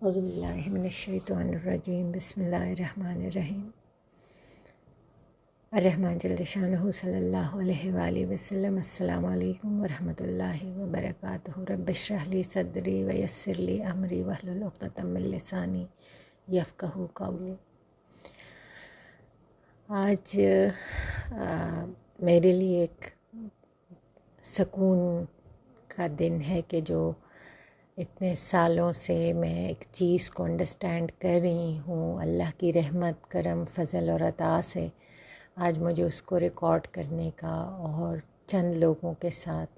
اعوذ باللہ من الشیطان الرجیم بسم اللہ الرحمن الرحیم الرحمن جل شانہ صلی اللہ علیہ وآلہ وسلم۔ السلام علیکم ورحمۃ اللہ وبرکاتہ۔ رب اشرح لی صدری ویسر لی امری واحلل عقدۃ من لسانی یفقہوا قولی۔ آج میرے لیے ایک سکون کا دن ہے کہ جو اتنے سالوں سے میں ایک چیز کو انڈرسٹینڈ کر رہی ہوں، اللہ کی رحمت، کرم، فضل اور عطا سے آج مجھے اس کو ریکارڈ کرنے کا اور چند لوگوں کے ساتھ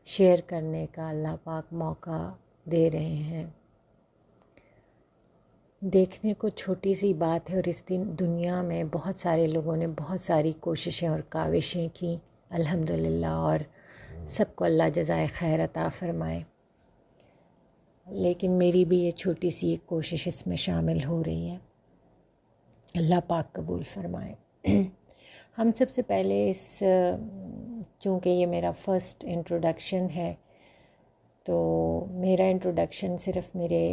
شیئر کرنے کا اللہ پاک موقع دے رہے ہیں۔ دیکھنے کو چھوٹی سی بات ہے اور اس دنیا میں بہت سارے لوگوں نے بہت ساری کوششیں اور کاوشیں کی، الحمدللہ، اور سب کو اللہ جزائے خیر عطا فرمائے۔ لیکن میری بھی یہ چھوٹی سی ایک کوشش اس میں شامل ہو رہی ہے، اللہ پاک قبول فرمائے۔ ہم سب سے پہلے چونکہ یہ میرا فرسٹ انٹروڈکشن ہے، تو میرا انٹروڈکشن صرف میرے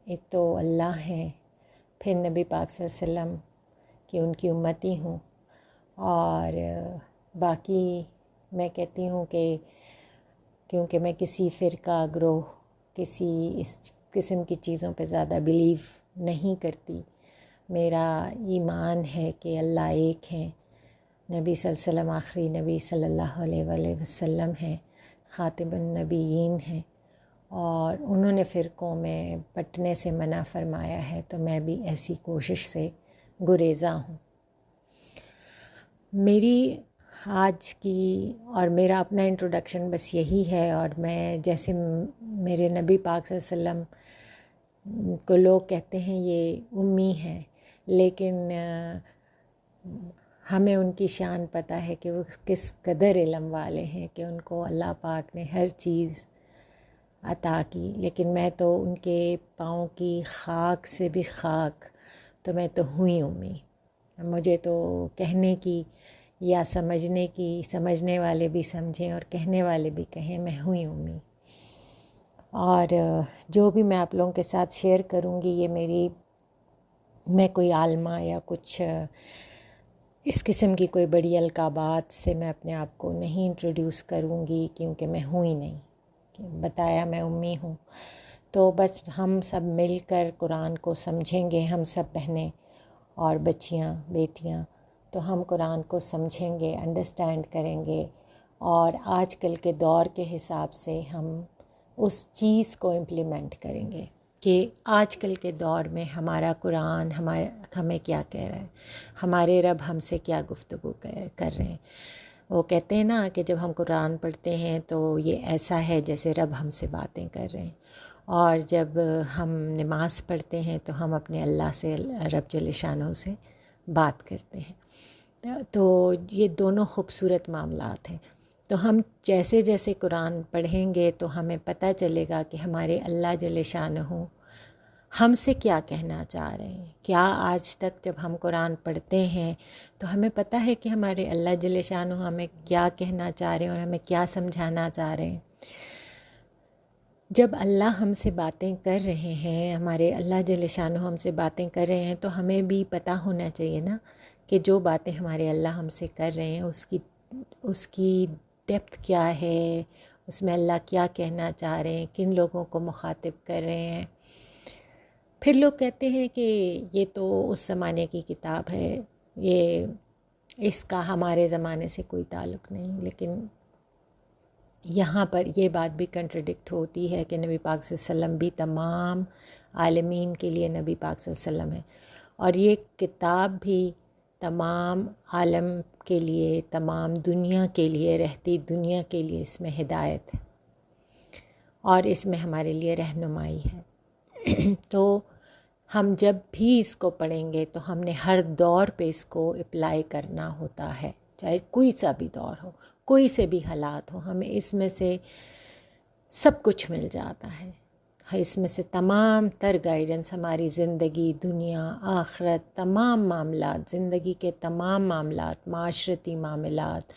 ایک تو اللہ ہیں، پھر نبی پاک صلی اللہ علیہ وسلم کہ ان کی امتی ہوں، اور باقی میں کہتی ہوں کہ کیونکہ میں کسی فرقہ، گروہ، کسی اس قسم کی چیزوں پہ زیادہ بلیو نہیں کرتی۔ میرا ایمان ہے کہ اللہ ایک ہیں، نبی صلی اللہ علیہ وسلم آخری نبی صلی اللہ علیہ وآلہ وسلم ہیں، خاتم النبیین ہیں، اور انہوں نے فرقوں میں بٹنے سے منع فرمایا ہے، تو میں بھی ایسی کوشش سے گریزاں ہوں۔ میری آج کی اور میرا اپنا انٹروڈکشن بس یہی ہے، اور میں جیسے میرے نبی پاک صلی اللہ علیہ وسلم کو لوگ کہتے ہیں یہ امی ہے، لیکن ہمیں ان کی شان پتہ ہے کہ وہ کس قدر علم والے ہیں، کہ ان کو اللہ پاک نے ہر چیز عطا کی۔ لیکن میں تو ان کے پاؤں کی خاک سے بھی خاک، تو میں تو ہوئی امی۔ مجھے تو کہنے کی یا سمجھنے کی، سمجھنے والے بھی سمجھیں اور کہنے والے بھی کہیں، میں ہوئی امی۔ اور جو بھی میں آپ لوگوں کے ساتھ شیئر کروں گی، یہ میں کوئی عالمہ یا کچھ اس قسم کی کوئی بڑی القابات سے میں اپنے آپ کو نہیں انٹروڈیوس کروں گی، کیونکہ میں ہوں ہی نہیں، بتایا میں امی ہوں۔ تو بس ہم سب مل کر قرآن کو سمجھیں گے، ہم سب بہنیں اور بچیاں، بیٹیاں، تو ہم قرآن کو سمجھیں گے، انڈرسٹینڈ کریں گے، اور آج کل کے دور کے حساب سے ہم اس چیز کو امپلیمنٹ کریں گے کہ آج کل کے دور میں ہمارا قرآن ہمیں کیا کہہ رہا ہے، ہمارے رب ہم سے کیا گفتگو کر رہے ہیں۔ وہ کہتے ہیں نا کہ جب ہم قرآن پڑھتے ہیں تو یہ ایسا ہے جیسے رب ہم سے باتیں کر رہے ہیں، اور جب ہم نماز پڑھتے ہیں تو ہم اپنے اللہ سے، رب جل شانہ سے بات کرتے ہیں۔ تو یہ دونوں خوبصورت معاملات ہیں۔ تو ہم جیسے جیسے قرآن پڑھیں گے تو ہمیں پتہ چلے گا کہ ہمارے اللہ جل شانہ ہم سے کیا کہنا چاہ رہے ہیں۔ کیا آج تک جب ہم قرآن پڑھتے ہیں تو ہمیں پتہ ہے کہ ہمارے اللہ جل شانہ ہمیں کیا کہنا چاہ رہے ہیں اور ہمیں کیا سمجھانا چاہ رہے ہیں۔ جب اللہ ہم سے باتیں کر رہے ہیں، ہمارے اللہ جل شانہ ہم سے باتیں کر رہے ہیں، تو ہمیں بھی پتہ ہونا چاہیے نا کہ جو باتیں ہمارے اللہ ہم سے کر رہے ہیں اس کی ڈیپتھ کیا ہے، اس میں اللہ کیا کہنا چاہ رہے ہیں، کن لوگوں کو مخاطب کر رہے ہیں۔ پھر لوگ کہتے ہیں کہ یہ تو اس زمانے کی کتاب ہے، اس کا ہمارے زمانے سے کوئی تعلق نہیں، لیکن یہاں پر یہ بات بھی کنٹرڈکٹ ہوتی ہے کہ نبی پاک صلی اللہ علیہ وسلم بھی تمام عالمین کے لیے نبی پاک صلی اللہ علیہ وسلم ہے، اور یہ کتاب بھی تمام عالم کے لیے، تمام دنیا کے لیے، رہتی دنیا کے لیے اس میں ہدایت ہے، اور اس میں ہمارے لیے رہنمائی ہے۔ تو ہم جب بھی اس کو پڑھیں گے تو ہم نے ہر دور پہ اس کو اپلائی کرنا ہوتا ہے، چاہے کوئی سا بھی دور ہو، کوئی سے بھی حالات ہو، ہمیں اس میں سے سب کچھ مل جاتا ہے۔ اس میں سے تمام تر گائیڈنس ہماری زندگی، دنیا، آخرت، تمام معاملات، زندگی کے تمام معاملات، معاشرتی معاملات،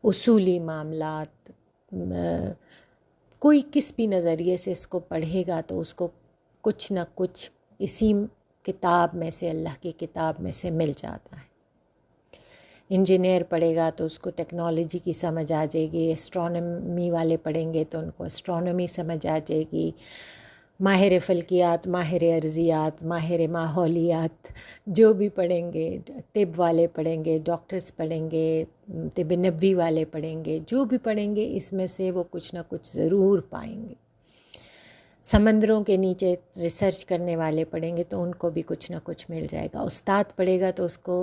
اصولی معاملات، کوئی کس بھی نظریے سے اس کو پڑھے گا تو اس کو کچھ نہ کچھ اسی کتاب میں سے، اللہ کی کتاب میں سے مل جاتا ہے۔ انجینئر پڑھے گا تو اس کو ٹیکنالوجی کی سمجھ آ جائے گی، اسٹرانومی والے پڑھیں گے تو ان کو اسٹرانومی سمجھ آ جائے گی، ماہر فلکیات، ماہر ارضیات، ماہر ماحولیات جو بھی پڑھیں گے، طب والے پڑھیں گے، ڈاکٹرز پڑھیں گے، طب نبوی والے پڑھیں گے، جو بھی پڑھیں گے اس میں سے وہ کچھ نہ کچھ ضرور پائیں گے۔ سمندروں کے نیچے ریسرچ کرنے والے پڑھیں گے تو ان کو بھی کچھ نہ کچھ مل جائے گا۔ استاد پڑھے گا تو اس کو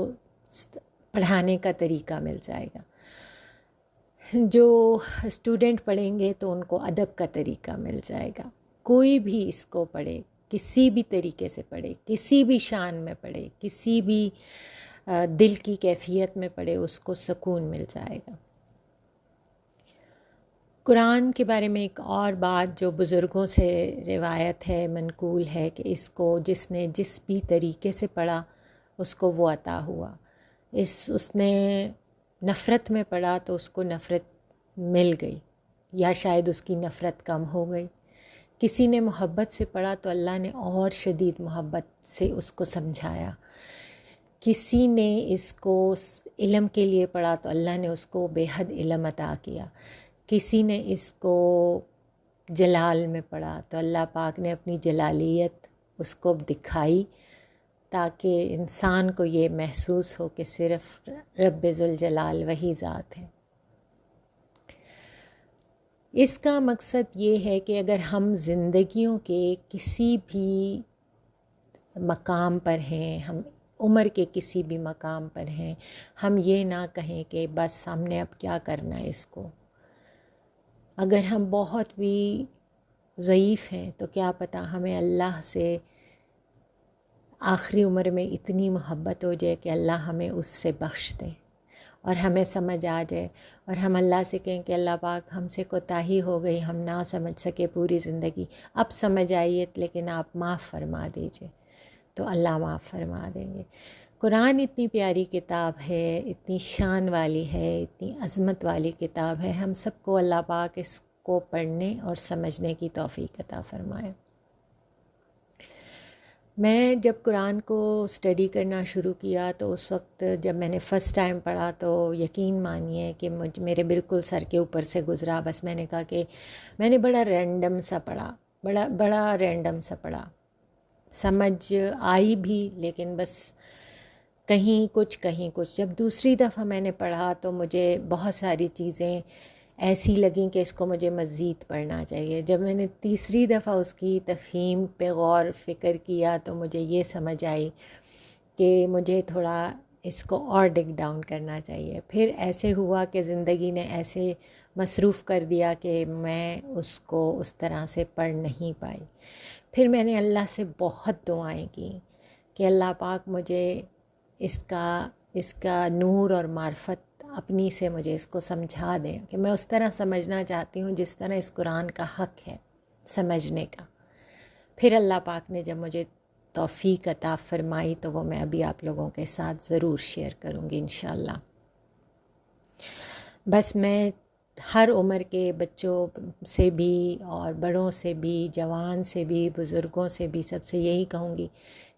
پڑھانے کا طریقہ مل جائے گا۔ جو اسٹوڈنٹ پڑھیں گے تو ان کو ادب کا طریقہ مل جائے گا۔ کوئی بھی اس کو پڑھے، کسی بھی طریقے سے پڑھے، کسی بھی شان میں پڑھے، کسی بھی دل کی کیفیت میں پڑھے، اس کو سکون مل جائے گا۔ قرآن کے بارے میں ایک اور بات جو بزرگوں سے روایت ہے، منقول ہے، کہ اس کو جس نے جس بھی طریقے سے پڑھا اس کو وہ عطا ہوا۔ اس نے نفرت میں پڑھا تو اس کو نفرت مل گئی، یا شاید اس کی نفرت کم ہو گئی۔ کسی نے محبت سے پڑھا تو اللہ نے اور شدید محبت سے اس کو سمجھایا۔ کسی نے اس کو علم کے لیے پڑھا تو اللہ نے اس کو بے حد علم عطا کیا۔ کسی نے اس کو جلال میں پڑھا تو اللہ پاک نے اپنی جلالیت اس کو دکھائی، تاکہ انسان کو یہ محسوس ہو کہ صرف رب ذوالجلال وہی ذات ہے۔ اس کا مقصد یہ ہے کہ اگر ہم زندگیوں کے کسی بھی مقام پر ہیں، ہم عمر کے کسی بھی مقام پر ہیں، ہم یہ نہ کہیں کہ بس ہم نے اب کیا کرنا ہے اس کو۔ اگر ہم بہت بھی ضعیف ہیں تو کیا پتہ ہمیں اللہ سے آخری عمر میں اتنی محبت ہو جائے کہ اللہ ہمیں اس سے بخش دے اور ہمیں سمجھ آ جائے، اور ہم اللہ سے کہیں کہ اللہ پاک ہم سے کوتاہی ہو گئی، ہم نہ سمجھ سکے پوری زندگی، اب سمجھ آئیے لیکن آپ معاف فرما دیجئے، تو اللہ معاف فرما دیں گے۔ قرآن اتنی پیاری کتاب ہے، اتنی شان والی ہے، اتنی عظمت والی کتاب ہے، ہم سب کو اللہ پاک اس کو پڑھنے اور سمجھنے کی توفیق عطا فرمائے۔ میں جب قرآن کو اسٹڈی کرنا شروع کیا تو اس وقت جب میں نے فرسٹ ٹائم پڑھا تو یقین مانیے کہ میرے بالکل سر کے اوپر سے گزرا۔ بس میں نے کہا کہ میں نے بڑا رینڈم سا پڑھا، بڑا رینڈم سا پڑھا، سمجھ آئی بھی لیکن بس کہیں کچھ۔ جب دوسری دفعہ میں نے پڑھا تو مجھے بہت ساری چیزیں ایسی لگیں کہ اس کو مجھے مزید پڑھنا چاہیے۔ جب میں نے تیسری دفعہ اس کی تفہیم پہ غور فکر کیا تو مجھے یہ سمجھ آئی کہ مجھے تھوڑا اس کو اور ڈگ ڈاؤن کرنا چاہیے۔ پھر ایسے ہوا کہ زندگی نے ایسے مصروف کر دیا کہ میں اس کو اس طرح سے پڑھ نہیں پائی۔ پھر میں نے اللہ سے بہت دعائیں کی کہ اللہ پاک مجھے اس کا نور اور معرفت اپنی سے مجھے اس کو سمجھا دیں کہ میں اس طرح سمجھنا چاہتی ہوں جس طرح اس قرآن کا حق ہے سمجھنے کا۔ پھر اللہ پاک نے جب مجھے توفیق عطا فرمائی تو وہ میں ابھی آپ لوگوں کے ساتھ ضرور شیئر کروں گی انشاءاللہ۔ بس میں ہر عمر کے بچوں سے بھی اور بڑوں سے بھی، جوان سے بھی، بزرگوں سے بھی، سب سے یہی کہوں گی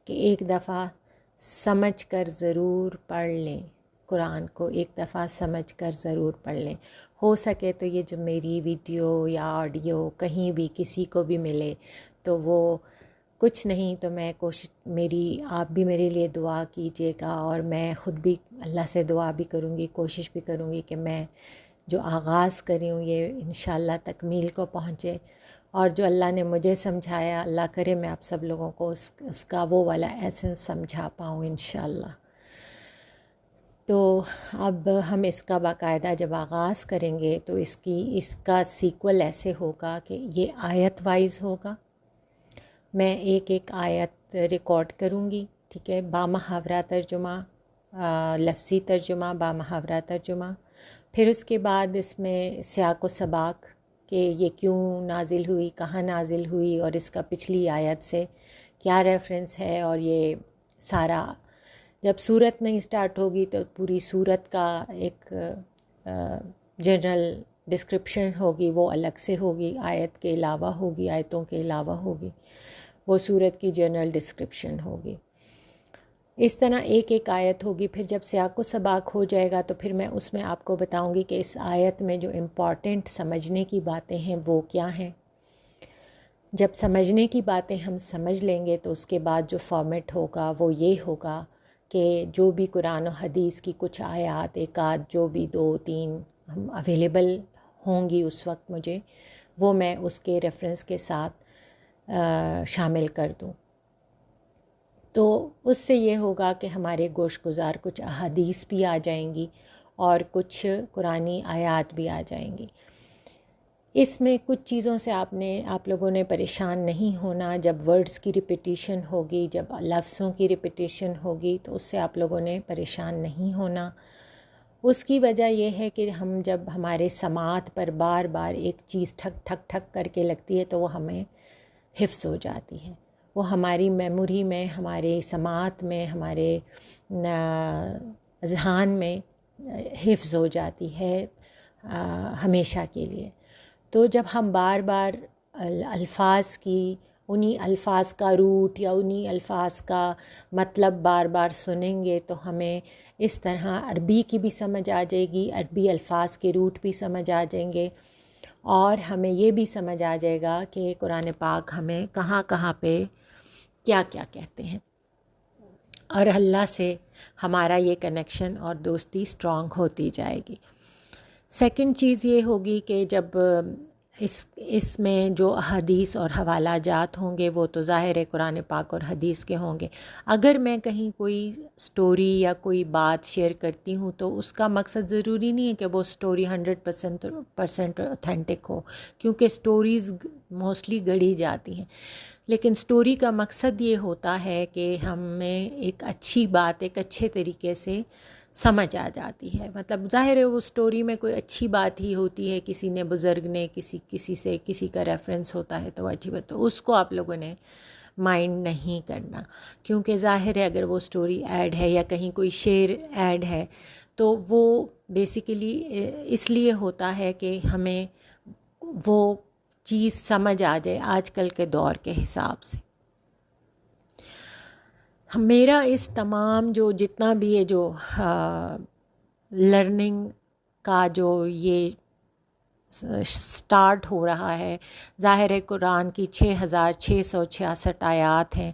کہ ایک دفعہ سمجھ کر ضرور پڑھ لیں قرآن کو، ایک دفعہ سمجھ کر ضرور پڑھ لیں۔ ہو سکے تو یہ جو میری ویڈیو یا آڈیو کہیں بھی کسی کو بھی ملے تو وہ کچھ نہیں تو میں آپ بھی میرے لیے دعا کیجیے گا، اور میں خود بھی اللہ سے دعا بھی کروں گی، کوشش بھی کروں گی کہ میں جو آغاز کری ہوں یہ انشاءاللہ تکمیل کو پہنچے، اور جو اللہ نے مجھے سمجھایا اللہ کرے میں آپ سب لوگوں کو اس کا وہ والا ایسنس سمجھا پاؤں انشاءاللہ۔ تو اب ہم اس کا باقاعدہ جب آغاز کریں گے تو اس کا سیکول ایسے ہوگا کہ یہ آیت وائز ہوگا۔ میں ایک آیت ریکارڈ کروں گی، ٹھیک ہے، بامحاورہ ترجمہ، لفظی ترجمہ، بامحاورہ ترجمہ۔ پھر اس کے بعد اس میں سیاق و سباق کہ یہ کیوں نازل ہوئی، کہاں نازل ہوئی، اور اس کا پچھلی آیت سے کیا ریفرنس ہے، اور یہ سارا جب سورت نہیں سٹارٹ ہوگی تو پوری سورت کا ایک جنرل ڈسکرپشن ہوگی، وہ الگ سے ہوگی، آیت کے علاوہ ہوگی، آیتوں کے علاوہ ہوگی۔ وہ سورت کی جنرل ڈسکرپشن ہوگی. اس طرح ایک ایک آیت ہوگی. پھر جب سیاق و سباق ہو جائے گا تو پھر میں اس میں آپ کو بتاؤں گی کہ اس آیت میں جو امپورٹنٹ سمجھنے کی باتیں ہیں وہ کیا ہیں. جب سمجھنے کی باتیں ہم سمجھ لیں گے تو اس کے بعد جو فارمیٹ ہوگا وہ یہ ہوگا کہ جو بھی قرآن و حدیث کی کچھ آیات ایک آدھ جو بھی 2-3 ہم اویلیبل ہوں گی اس وقت مجھے، وہ میں اس کے ریفرنس کے ساتھ شامل کر دوں. تو اس سے یہ ہوگا کہ ہمارے گوش گزار کچھ احادیث بھی آ جائیں گی اور کچھ قرآنی آیات بھی آ جائیں گی. اس میں کچھ چیزوں سے آپ لوگوں نے پریشان نہیں ہونا. جب ورڈز کی ریپیٹیشن ہوگی، جب لفظوں کی ریپیٹیشن ہوگی تو اس سے آپ لوگوں نے پریشان نہیں ہونا. اس کی وجہ یہ ہے کہ ہم جب ہمارے سماعت پر بار بار ایک چیز ٹھک ٹھک ٹھک کر کے لگتی ہے تو وہ ہمیں حفظ ہو جاتی ہے، وہ ہماری میموری میں، ہمارے سماعت میں، ہمارے اذہان میں حفظ ہو جاتی ہے ہمیشہ کے لیے. تو جب ہم بار بار الفاظ کی، انہی الفاظ کا روٹ یا انہی الفاظ کا مطلب بار بار سنیں گے تو ہمیں اس طرح عربی کی بھی سمجھ آ جائے گی، عربی الفاظ کے روٹ بھی سمجھ آ جائیں گے، اور ہمیں یہ بھی سمجھ آ جائے گا کہ قرآن پاک ہمیں کہاں کہاں پہ کیا کیا کہتے ہیں. اور اللہ سے ہمارا یہ کنیکشن اور دوستی اسٹرانگ ہوتی جائے گی. سیکنڈ چیز یہ ہوگی کہ جب اس میں جو احادیث اور حوالہ جات ہوں گے وہ تو ظاہر ہے قرآن پاک اور حدیث کے ہوں گے. اگر میں کہیں کوئی سٹوری یا کوئی بات شیئر کرتی ہوں تو اس کا مقصد ضروری نہیں ہے کہ وہ سٹوری 100% اوتھینٹک ہو، کیونکہ سٹوریز موسٹلی گڑھی جاتی ہیں. لیکن سٹوری کا مقصد یہ ہوتا ہے کہ ہمیں ایک اچھی بات ایک اچھے طریقے سے سمجھ آ جاتی ہے. مطلب ظاہر ہے وہ سٹوری میں کوئی اچھی بات ہی ہوتی ہے، کسی نے بزرگ نے کسی کا ریفرنس ہوتا ہے تو وہ اچھی بات، تو اس کو آپ لوگوں نے مائنڈ نہیں کرنا، کیونکہ ظاہر ہے اگر وہ سٹوری ایڈ ہے یا کہیں کوئی شعر ایڈ ہے تو وہ بیسیکلی اس لیے ہوتا ہے کہ ہمیں وہ چیز سمجھ آ جائے آج کل کے دور کے حساب سے. میرا اس تمام جو جتنا بھی ہے جو لرننگ کا جو یہ سٹارٹ ہو رہا ہے، ظاہر ہے قرآن کی 6666 آیات ہیں.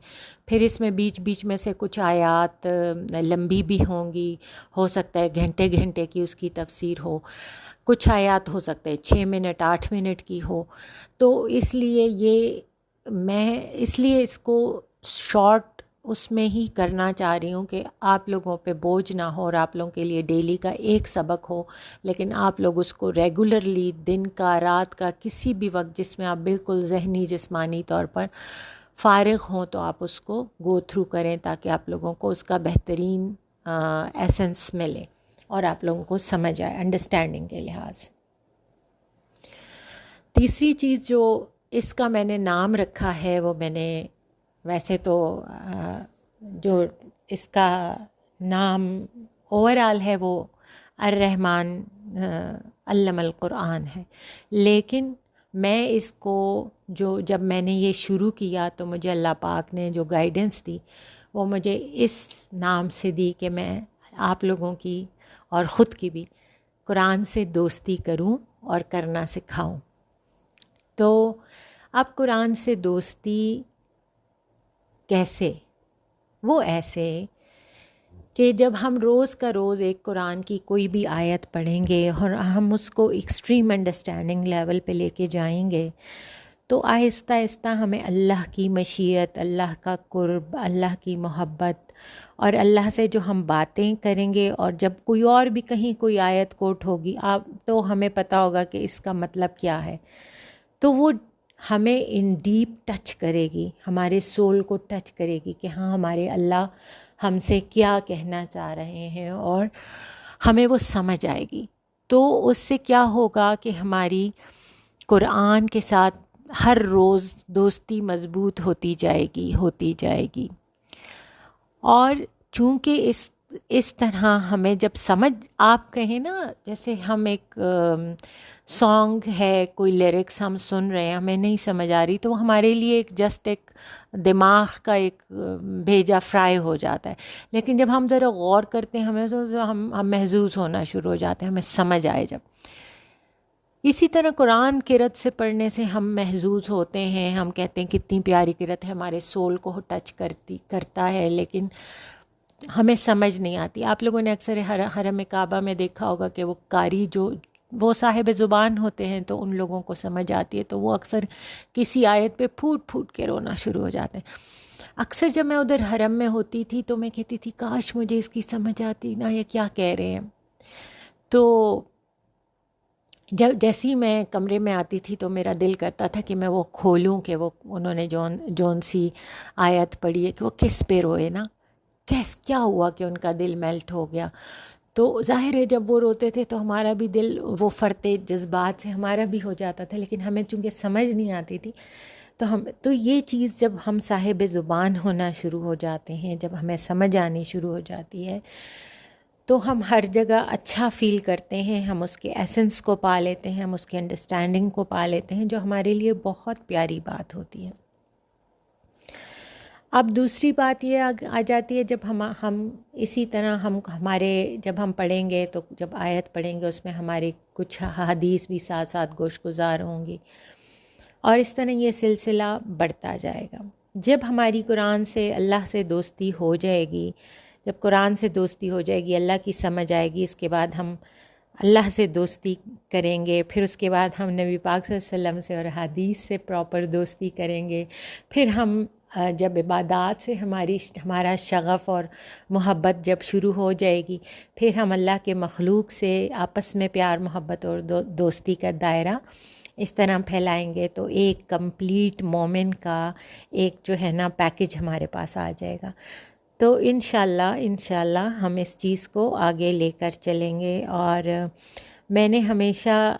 پھر اس میں بیچ میں سے کچھ آیات لمبی بھی ہوں گی، ہو سکتا ہے گھنٹے گھنٹے کی اس کی تفسیر ہو، کچھ آیات ہو سکتا ہے 6 منٹ 8 منٹ کی ہو. تو اس لیے میں اس کو شارٹ اس میں ہی کرنا چاہ رہی ہوں کہ آپ لوگوں پہ بوجھ نہ ہو اور آپ لوگوں کے لیے ڈیلی کا ایک سبق ہو، لیکن آپ لوگ اس کو ریگولرلی دن کا رات کا کسی بھی وقت جس میں آپ بالکل ذہنی جسمانی طور پر فارغ ہوں تو آپ اس کو گو تھرو کریں تاکہ آپ لوگوں کو اس کا بہترین ایسنس ملے اور آپ لوگوں کو سمجھ آئے انڈرسٹینڈنگ کے لحاظ سے. تیسری چیز جو اس کا میں نے نام رکھا ہے وہ میں نے ویسے تو جو اس کا نام اوور آل ہے وہ الرحمن علم القرآن ہے، لیکن میں اس کو جب میں نے یہ شروع کیا تو مجھے اللہ پاک نے جو گائیڈنس دی وہ مجھے اس نام سے دی کہ میں آپ لوگوں کی اور خود کی بھی قرآن سے دوستی کروں اور کرنا سکھاؤں. تو اب قرآن سے دوستی کیسے؟ وہ ایسے کہ جب ہم روز کا روز ایک قرآن کی کوئی بھی آیت پڑھیں گے اور ہم اس کو ایکسٹریم انڈرسٹینڈنگ لیول پہ لے کے جائیں گے تو آہستہ آہستہ ہمیں اللہ کی مشیت، اللہ کا قرب، اللہ کی محبت اور اللہ سے جو ہم باتیں کریں گے، اور جب کوئی اور بھی کہیں کوئی آیت کوٹ ہوگی تو ہمیں پتہ ہوگا کہ اس کا مطلب کیا ہے، تو وہ ہمیں ان ڈیپ ٹچ کرے گی، ہمارے سول کو ٹچ کرے گی کہ ہاں ہمارے اللہ ہم سے کیا کہنا چاہ رہے ہیں اور ہمیں وہ سمجھ آئے گی. تو اس سے کیا ہوگا کہ ہماری قرآن کے ساتھ ہر روز دوستی مضبوط ہوتی جائے گی. اور چونکہ اس طرح ہمیں جب سمجھ آپ کہیں نا، جیسے ہم ایک سانگ ہے، کوئی لیرکس ہم سن رہے ہیں، ہمیں نہیں سمجھ آ رہی، تو وہ ہمارے لیے ایک جسٹ ایک دماغ کا ایک بھیجا فرائی ہو جاتا ہے. لیکن جب ہم ذرا غور کرتے ہیں ہمیں تو ہم محظوظ ہونا شروع ہو جاتے ہیں، ہمیں سمجھ آئے جب. اسی طرح قرآن قرأت سے پڑھنے سے ہم محظوظ ہوتے ہیں، ہم کہتے ہیں کتنی پیاری قرأت ہے، ہمارے سول کو ٹچ کرتا ہے، لیکن ہمیں سمجھ نہیں آتی. آپ لوگوں نے اکثر حرم کعبہ میں دیکھا ہوگا کہ وہ قاری جو وہ صاحب زبان ہوتے ہیں تو ان لوگوں کو سمجھ آتی ہے، تو وہ اکثر کسی آیت پہ پھوٹ پھوٹ کے رونا شروع ہو جاتے ہیں. اکثر جب میں ادھر حرم میں ہوتی تھی تو میں کہتی تھی کاش مجھے اس کی سمجھ آتی نا، یہ کیا کہہ رہے ہیں. تو جیسے ہی میں کمرے میں آتی تھی تو میرا دل کرتا تھا کہ میں وہ کھولوں کہ وہ انہوں نے جون سی آیت پڑھی ہے کہ وہ کس پہ روئے نا، کیا ہوا کہ ان کا دل میلٹ ہو گیا. تو ظاہر ہے جب وہ روتے تھے تو ہمارا بھی دل وہ فرتے جذبات سے ہمارا بھی ہو جاتا تھا، لیکن ہمیں چونکہ سمجھ نہیں آتی تھی تو یہ چیز جب ہم صاحب زبان ہونا شروع ہو جاتے ہیں، جب ہمیں سمجھ آنی شروع ہو جاتی ہے تو ہم ہر جگہ اچھا فیل کرتے ہیں، ہم اس کے ایسنس کو پا لیتے ہیں، ہم اس کے انڈرسٹینڈنگ کو پا لیتے ہیں، جو ہمارے لیے بہت پیاری بات ہوتی ہے. اب دوسری بات یہ آ جاتی ہے، جب ہم اسی طرح جب ہم پڑھیں گے تو جب آیت پڑھیں گے اس میں ہماری کچھ حدیث بھی ساتھ ساتھ گوش گزار ہوں گی، اور اس طرح یہ سلسلہ بڑھتا جائے گا. جب ہماری قرآن سے اللہ سے دوستی ہو جائے گی، جب قرآن سے دوستی ہو جائے گی، اللہ کی سمجھ آئے گی، اس کے بعد ہم اللہ سے دوستی کریں گے، پھر اس کے بعد ہم نبی پاک صلی اللہ علیہ وسلم سے اور حدیث سے پراپر دوستی کریں گے. پھر ہم جب عبادات سے ہمارا شغف اور محبت جب شروع ہو جائے گی، پھر ہم اللہ کے مخلوق سے آپس میں پیار محبت اور دوستی کا دائرہ اس طرح پھیلائیں گے، تو ایک کمپلیٹ مومن کا ایک جو ہے نا پیکج ہمارے پاس آ جائے گا. تو انشاءاللہ ہم اس چیز کو آگے لے کر چلیں گے. اور میں نے ہمیشہ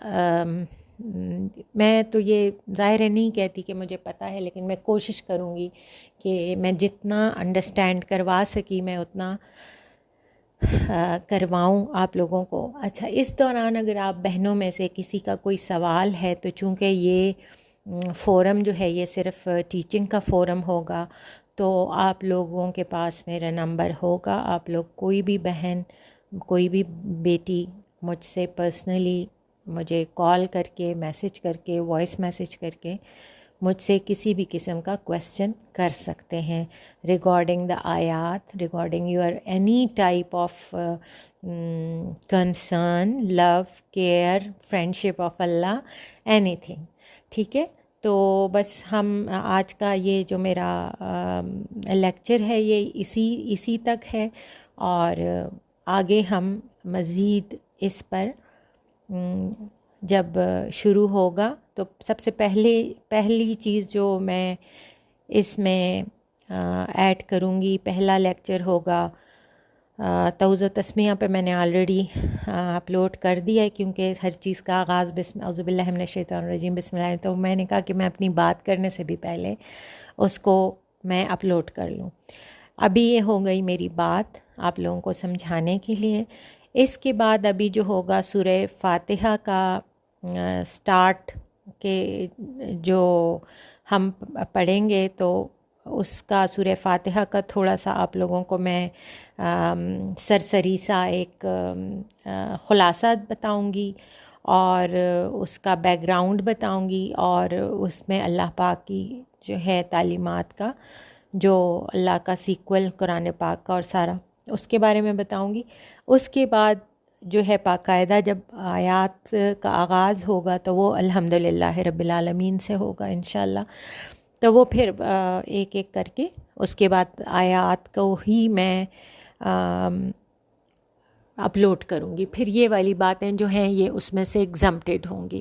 میں تو یہ ظاہر ہے نہیں کہتی کہ مجھے پتہ ہے، لیکن میں کوشش کروں گی کہ میں جتنا انڈرسٹینڈ کروا سکی میں اتنا کرواؤں آپ لوگوں کو. اچھا، اس دوران اگر آپ بہنوں میں سے کسی کا کوئی سوال ہے تو چونکہ یہ فورم جو ہے یہ صرف ٹیچنگ کا فورم ہوگا، تو آپ لوگوں کے پاس میرا نمبر ہوگا. آپ لوگ کوئی بھی بہن، کوئی بھی بیٹی مجھ سے پرسنلی مجھے کال کر کے، میسج کر کے، وائس میسج کر کے مجھ سے کسی بھی قسم کا کویسچن کر سکتے ہیں ریگارڈنگ دا آیات، regarding your any type of concern, love, care, friendship of Allah, اینی تھنگ. ٹھیک ہے؟ تو بس ہم آج کا یہ جو میرا لیکچر ہے یہ اسی تک ہے، اور آگے ہم مزید اس پر جب شروع ہوگا تو سب سے پہلی چیز جو میں اس میں ایڈ کروں گی، پہلا لیکچر ہوگا توز و تسمیہ پہ. میں نے آلریڈی اپلوڈ کر دیا ہے کیونکہ ہر چیز کا آغاز اعوذ باللہ من الشیطان الرجیم بسم اللہ، تو میں نے کہا کہ میں اپنی بات کرنے سے بھی پہلے اس کو میں اپلوڈ کر لوں. ابھی یہ ہو گئی میری بات آپ لوگوں کو سمجھانے کے لیے. اس کے بعد ابھی جو ہوگا سورہ فاتحہ کا سٹارٹ کے جو ہم پڑھیں گے، تو اس کا سورہ فاتحہ کا تھوڑا سا آپ لوگوں کو میں سرسری سا ایک خلاصہ بتاؤں گی، اور اس کا بیک گراؤنڈ بتاؤں گی، اور اس میں اللہ پاک کی جو ہے تعلیمات کا، جو اللہ کا سیکول قرآن پاک کا اور سارا اس کے بارے میں بتاؤں گی. اس کے بعد جو ہے باقاعدہ جب آیات کا آغاز ہوگا تو وہ الحمدللہ رب العالمین سے ہوگا انشاءاللہ. تو وہ پھر ایک ایک کر کے اس کے بعد آیات کو ہی میں اپلوڈ کروں گی. پھر یہ والی باتیں جو ہیں یہ اس میں سے ایگزمپٹڈ ہوں گی،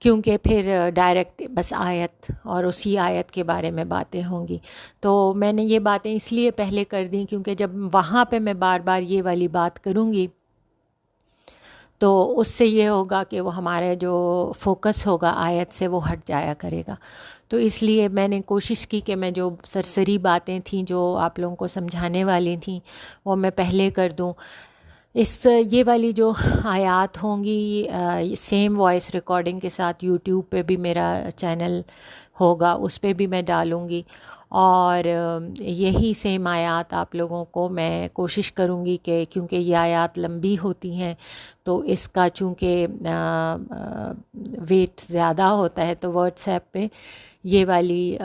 کیونکہ پھر ڈائریکٹ بس آیت اور اسی آیت کے بارے میں باتیں ہوں گی. تو میں نے یہ باتیں اس لیے پہلے کر دیں کیونکہ جب وہاں پہ میں بار بار یہ والی بات کروں گی تو اس سے یہ ہوگا کہ وہ ہمارا جو فوکس ہوگا آیت سے وہ ہٹ جایا کرے گا. تو اس لیے میں نے کوشش کی کہ میں جو سرسری باتیں تھیں جو آپ لوگوں کو سمجھانے والی تھیں وہ میں پہلے کر دوں. یہ والی جو آیات ہوں گی سیم وائس ریکارڈنگ کے ساتھ یوٹیوب پہ بھی میرا چینل ہوگا، اس پہ بھی میں ڈالوں گی، اور یہی سیم آیات آپ لوگوں کو میں کوشش کروں گی کہ کیونکہ یہ آیات لمبی ہوتی ہیں تو اس کا چونکہ ویٹ زیادہ ہوتا ہے تو واٹس ایپ پہ یہ والی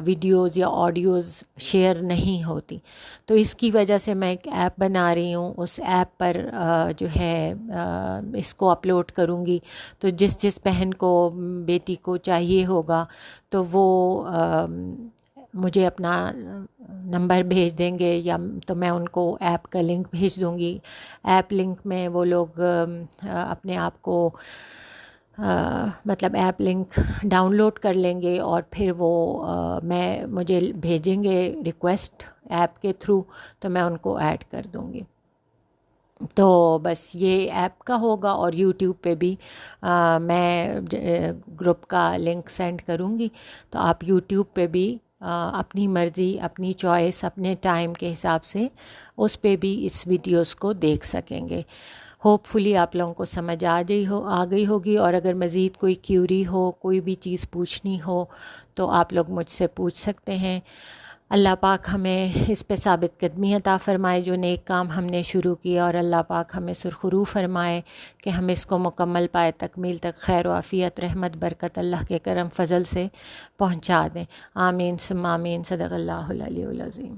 ویڈیوز یا آڈیوز شیئر نہیں ہوتی، تو اس کی وجہ سے میں ایک ایپ بنا رہی ہوں، اس ایپ پر جو ہے اس کو اپلوڈ کروں گی، تو جس بہن کو بیٹی کو چاہیے ہوگا تو وہ مجھے اپنا نمبر بھیج دیں گے، یا تو میں ان کو ایپ کا لنک بھیج دوں گی، ایپ لنک میں وہ لوگ اپنے آپ کو مطلب ایپ لنک ڈاؤن لوڈ کر لیں گے، اور پھر وہ مجھے بھیجیں گے ریکویسٹ ایپ کے تھرو، تو میں ان کو ایڈ کر دوں گی۔ تو بس یہ ایپ کا ہوگا، اور یوٹیوب پہ بھی میں گروپ کا لنک سینڈ کروں گی، تو آپ یوٹیوب پہ بھی اپنی مرضی، اپنی چوائس، اپنے ٹائم کے حساب سے اس پہ بھی اس ویڈیوز کو دیکھ سکیں گے۔ ہوپ فلی آپ لوگوں کو سمجھ آ گئی ہوگی، اور اگر مزید کوئی کیوری ہو، کوئی بھی چیز پوچھنی ہو تو آپ لوگ مجھ سے پوچھ سکتے ہیں۔ اللہ پاک ہمیں اس پہ ثابت قدمی عطا فرمائے جو نیک کام ہم نے شروع کیا، اور اللہ پاک ہمیں سرخرو فرمائے کہ ہم اس کو مکمل پائے، تکمیل تک خیر و عافیت، رحمت، برکت اللہ کے کرم فضل سے پہنچا دیں۔ آمین ثم آمین، صدق اللہ العلی العظیم۔